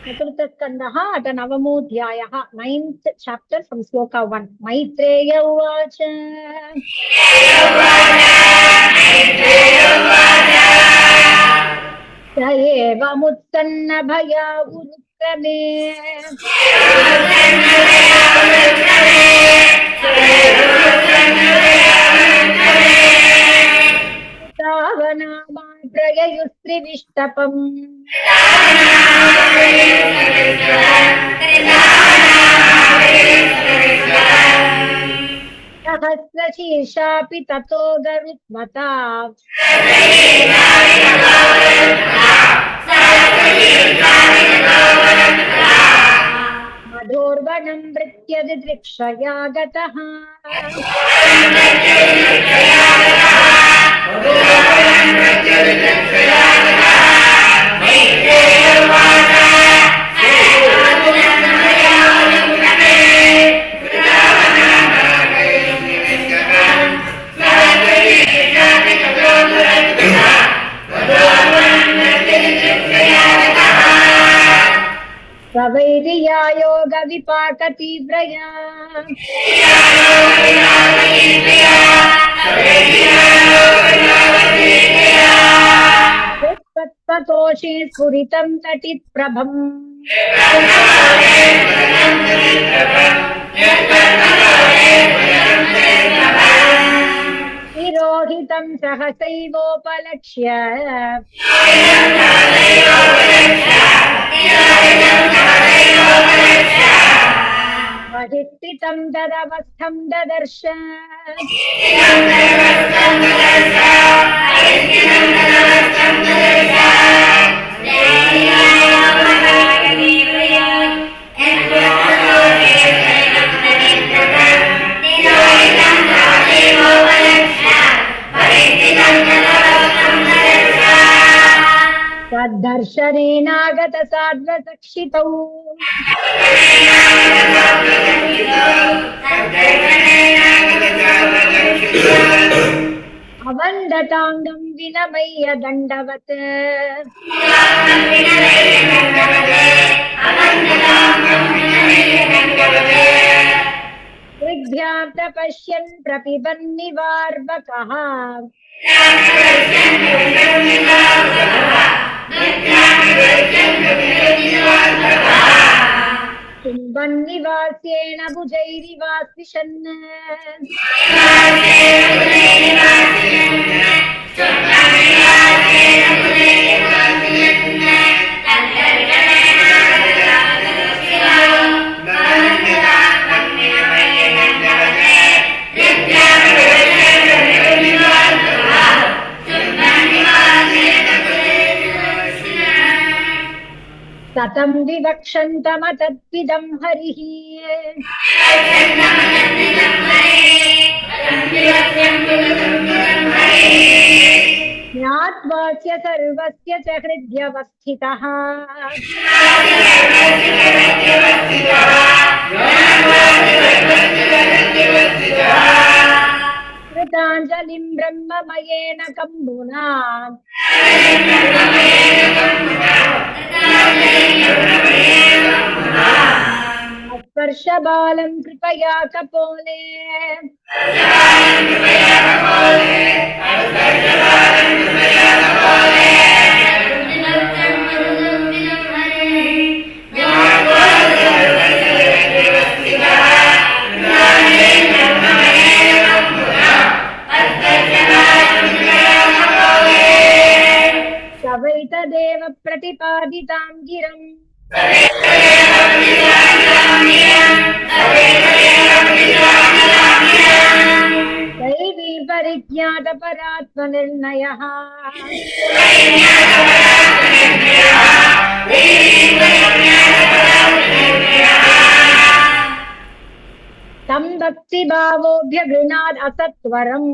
चतुर्थस्कन्धः अथ नवमोऽध्यायः 9th chapter from shloka 1 Maitreya उवाच स एवमुत्सन्न भयावुरुक्रमे तावनामात्रययुस्त्रिविष्टपम् सहस्रशीर्षापि ततो गरुत्मता मधोर्वनं मृत्युदिदृक्षया गतः स्वैर्या योग विपाक तीव्रया तत्पतोषे स्फुरितं तटिप्रभम् तिरोहितं सहसैवोपलक्ष्य महिस्थितं तदवस्थं ददर्श तद्दर्शनेनागत साध्वसक्षितौ अवन्दताङ्गं विनमय्य दण्डवत् ऋग्भ्यां प्रपिबन्निवार्वकः कुम्भन्निवास्येन भुजैरिवास्विशन् ततं विवक्षन्तमतद्विदं हरिः ज्ञात्वास्य सर्वस्य च हृद्यवस्थितः कृताञ्जलिं ब्रह्ममयेन कम्बुना स्पर्शबालं कृपया कपोले सवैतदेव प्रतिपादितां गिरम् दैवी परिज्ञातपरात्मनिर्णयः तं भक्तिभावोऽभ्यगृह्णात् असत्वरम्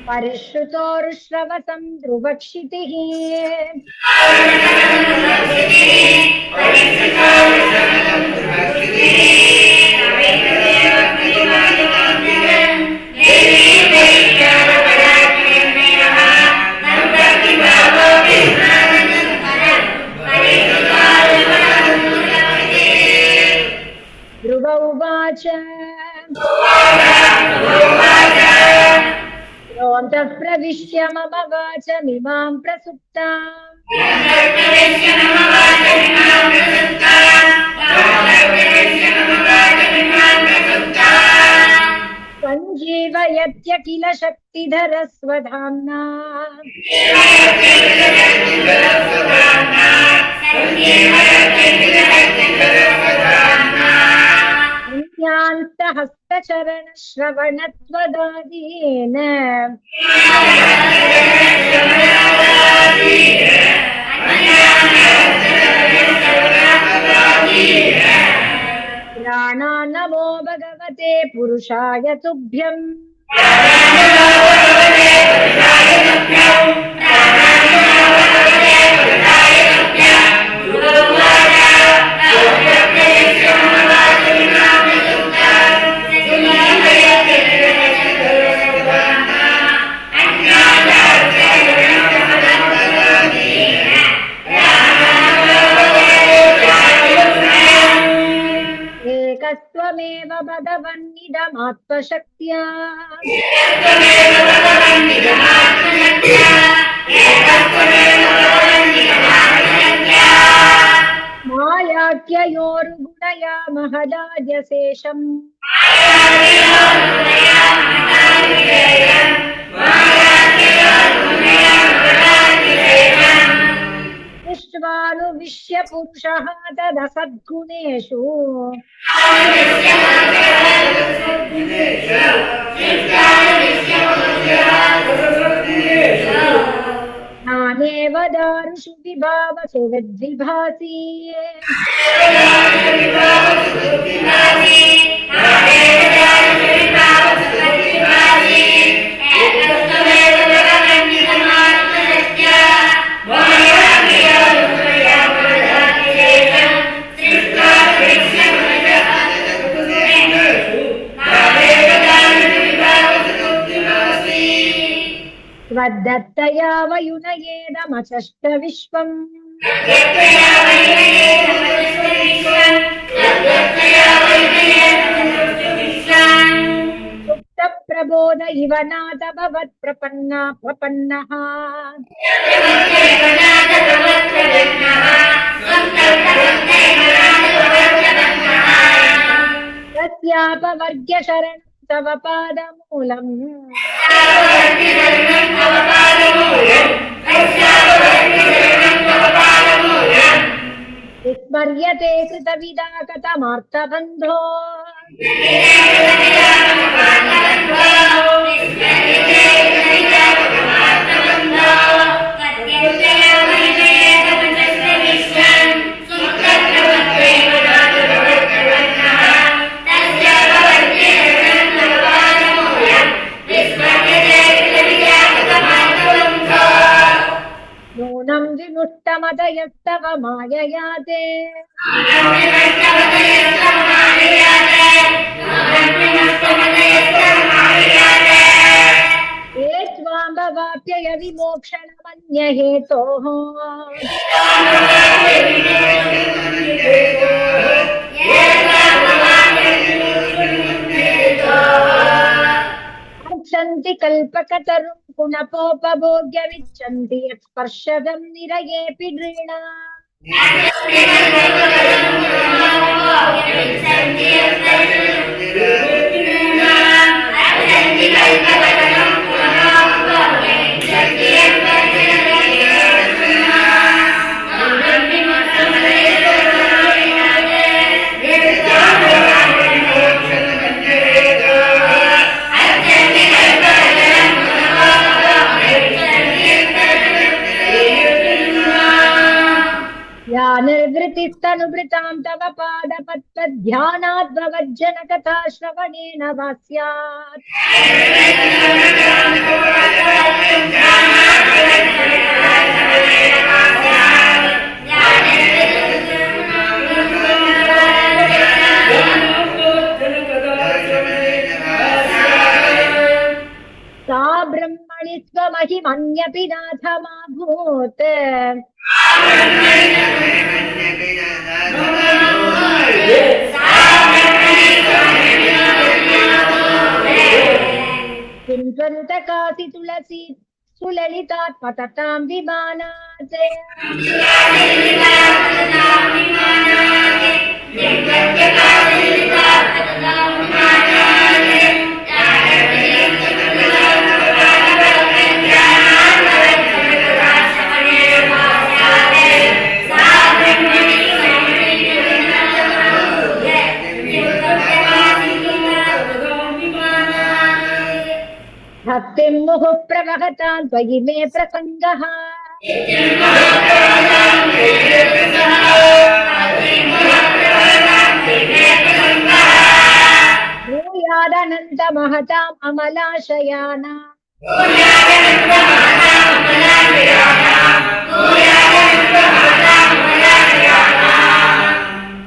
परिश्रुतोरुश्रवसं ध्रुवक्षितिः योऽन्तः प्रविश्य मम वाचमिमां प्रसुप्ताम् सञ्जीवयत्य किल शक्तिधरस्वधाम्ना अन्यान्तहस्तचरणश्रवणत्वदादीन प्राणान्नमो भगवते पुरुषाय तुभ्यम् एकस्त्वमेव भगवन्निदमात्मशक्त्या मायाख्ययोर्गुणया महदाद्यशेषम् दृष्ट्वानुविश्य पुरुषः तदसद्गुणेषु नानेव दारुषु विभावसु विद्विभासि त्वद्दत्तया वयुनयेदमचष्ट विश्वम् सुप्तप्रबोध इव नाथ भवत्प्रपन्नः तस्यापवर्ग्य शरणं तव पादमूलम् विस्मर्यते कृतविदा कथमार्तबन्धो नूनं विमुष्टमदयस्तव मायया ते ये त्वां भवाप्यय विमोक्षणमन्यहेतोः अर्चन्ति कल्पकतरुं पुनपोपभोग्यमिच्छन्ति यत्स्पर्शदं निरयेऽपि नृणाम् या निर्वृतिस्तनुभृतां तव पादपद्मध्यानाद्भवज्जनकथा श्रवणेन वा स्यात् सा ब्रह्मणि स्वमहिमन्यपि नाथमाभूत् कासी तुलसी सुललितात्मततां विमानात् भक्तिं मुहुः प्रवहतां त्वयि मे प्रसङ्गः भूयादनन्तमहताम् अमलाशयाना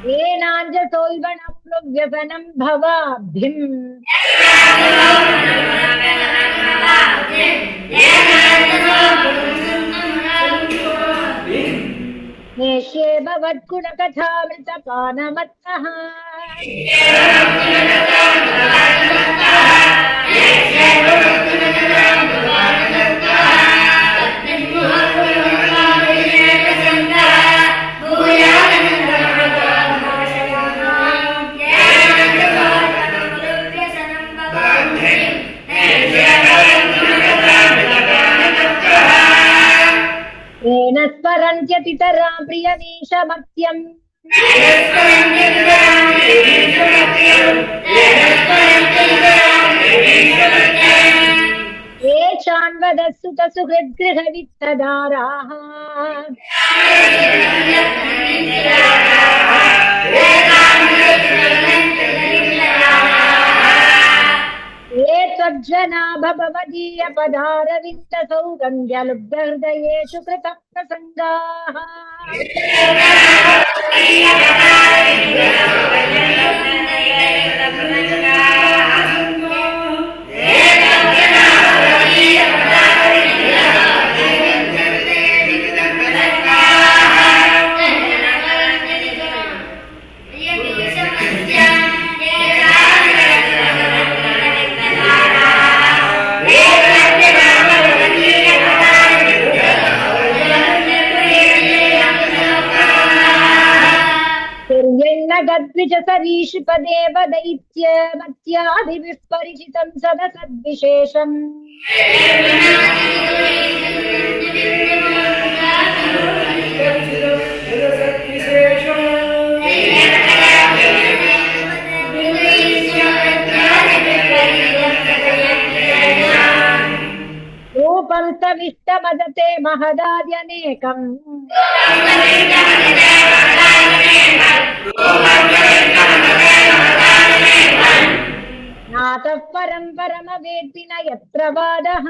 येनाञ्जसोल्बणं व्यसनं भवाब्धिम् नेष्ये भवद्गुणकथामृतपानमत्तः येन स्मरन्त्यतितरां प्रियमीशमत्यम् ये चान्वदस्सुतसुहृद्गृहवित्तदाराः ये त्वज्जना भवमदीयपदारविन्दसौगन्ध्यलुब्धहृदयेषु कृतप्रसङ्गाः गद्विजसरीषिपदेव दैत्यमत्यादिभिः परिचितं सदसद्विशेषम् रूपं तविष्टमदते महदाद्यनेकम् नातः परं परमवेत्ति न यत्र वादः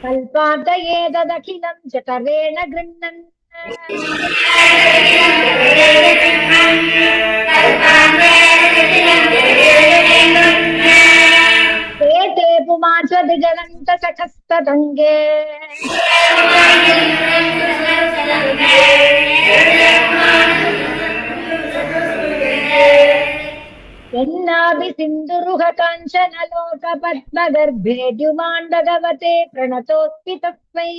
कल्पान्तये तदखिलं जठरेण गृह्णन् ते पुमांसदिगलन्तसखस्तदङ्गे यन्नाभिसिन्धुरुह काञ्चनलोकपद्मगर्भे द्युमाण्डगवते प्रणतोऽस्मि तस्मै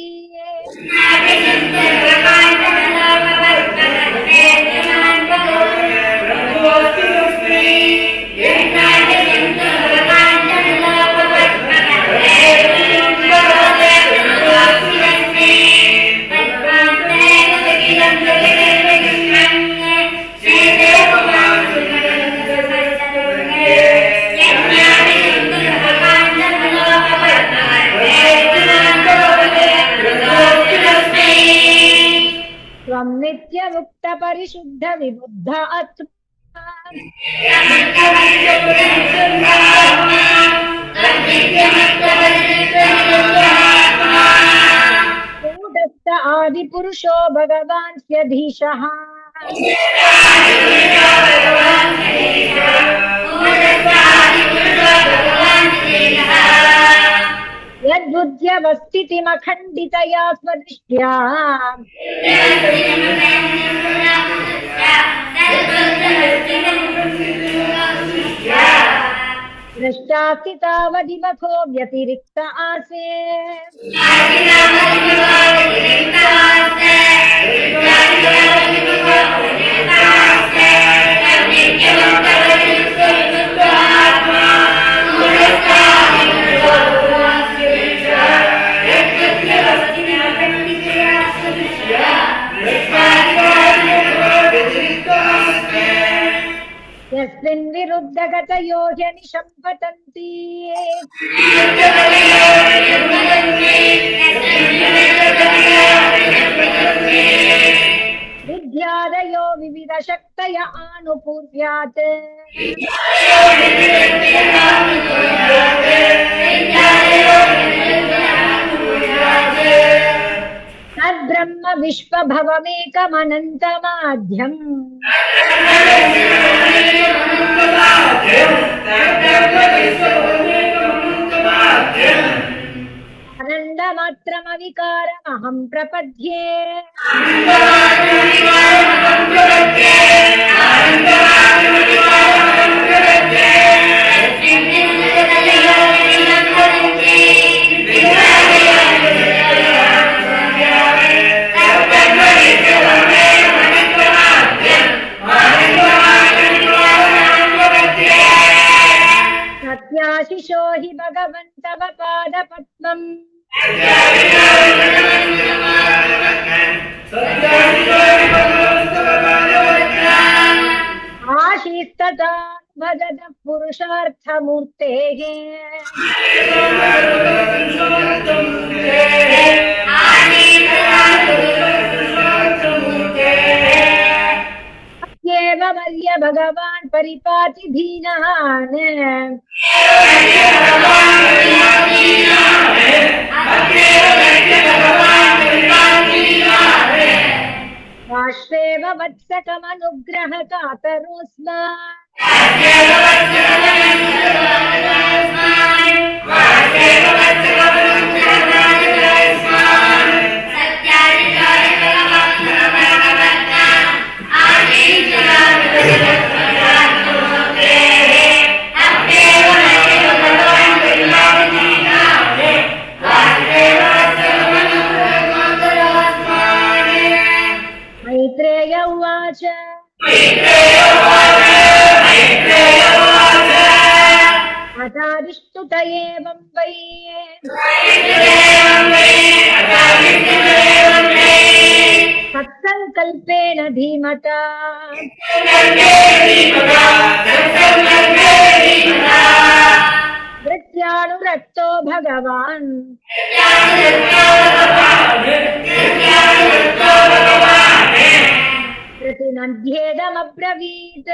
त्वं नित्यमुक्त परिशुद्ध विबुद्ध आत्मा कूटस्थ आदिपुरुषो भगवान् स्यधीशः यद्बुद्ध्यवस्थितिमखण्डितया स्वदृष्ट्या दृष्टास्ति तावदिमखो व्यतिरिक्त आसे यस्मिन् विरुद्धगतयो ह्यनिशं पतन्ति विद्यादयो विविधशक्तय आनुपूर्व्यात् तद्ब्रह्म विश्वभवमेकमनन्तमाद्यम् आनन्दमात्रमविकारमहं प्रपद्ये सत्याशिषो हि भगवन्तव पादपद्मम् आशीस्तथा भजतः पुरुषार्थमूर्तेः अत्येव मर्य भगवान् परिपाति दीनान् वाष्वेव वत्सकमनुग्रह कातरोऽस्मान् मैत्रेय उवाच अतारिष्टुत एवं वै सत्सङ्कल्पेन धीमता वृत्यानुरक्तो भगवान् प्रतिनद्येदमब्रवीत्